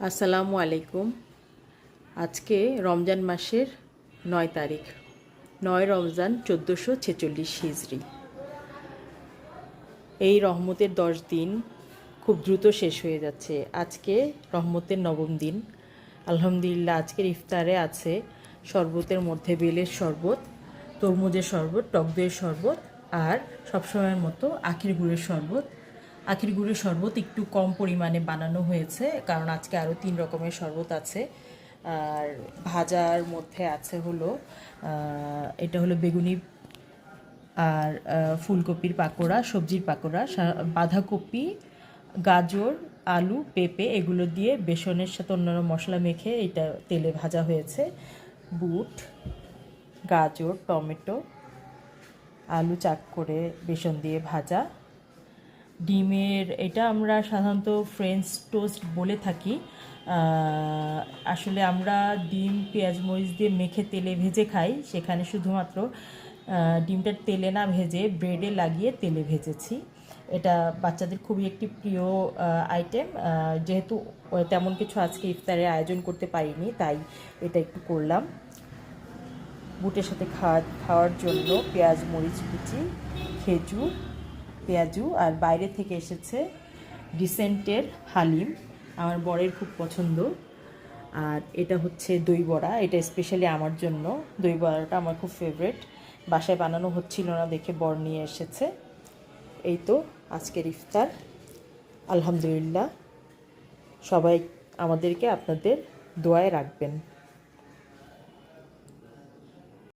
আসসালামু আলাইকুম। আজকে রমজান মাসের 9 তারিখ, 9 রমজান 1446 হিজরি। এই রহমতের 10 দিন খুব দ্রুত শেষ হয়ে যাচ্ছে। আজকে রহমতের নবম দিন। আলহামদুলিল্লাহ, আজকের ইফতারে আছে শরবতের মধ্যে বেলের শরবত, তরমুজের শরবত, টক দইয়ের শরবত আর সবসময়ের মতো আখের গুড়ের শরবত। আখের গুড়ের শরবত একটু কম পরিমাণে বানানো হয়েছে, কারণ আজকে আরও 3 রকমের শরবত আছে। আর ভাজার মধ্যে আছে হলো এটা হলো বেগুনি আর ফুলকপির পাকোড়া, সবজির পাকোড়া, বাঁধাকপি, গাজর, আলু, পেঁপে এগুলো দিয়ে বেসনের সাথে অন্যান্য মশলা মেখে এটা তেলে ভাজা হয়েছে। বুট, গাজর, টমেটো, আলু চাক করে বেসন দিয়ে ভাজা। ডিমের এটা আমরা সাধারণত ফ্রেঞ্চ টোস্ট বলে থাকি। আসলে আমরা ডিম পেঁয়াজ মরিচ দিয়ে মেখে তেলে ভেজে খাই, সেখানে শুধুমাত্র ডিমটা তেলে না ভেজে ব্রেডে লাগিয়ে তেলে ভেজেছি। এটা বাচ্চাদের খুবই একটি প্রিয় আইটেম। যেহেতু তেমন কিছু আজকে ইফতারে আয়োজন করতে পারিনি, তাই এটা একটু করলাম। বুটের সাথে খাওয়ার জন্য পেঁয়াজ মরিচ কুচি, খেজুর, পেঁয়াজু আর বাইরে থেকে এসেছে ডিসেন্টের হালিম, আমার বরের খুব পছন্দ। আর এটা হচ্ছে দই বড়া, এটা স্পেশালি আমার জন্য। দই বড়াটা আমার খুব ফেভারেট, বাসায় বানানো হচ্ছিল না দেখে বর নিয়ে এসেছে। এই তো আজকের ইফতার। আলহামদুলিল্লাহ, সবাই আমাদেরকে আপনাদের দোয়ায় রাখবেন।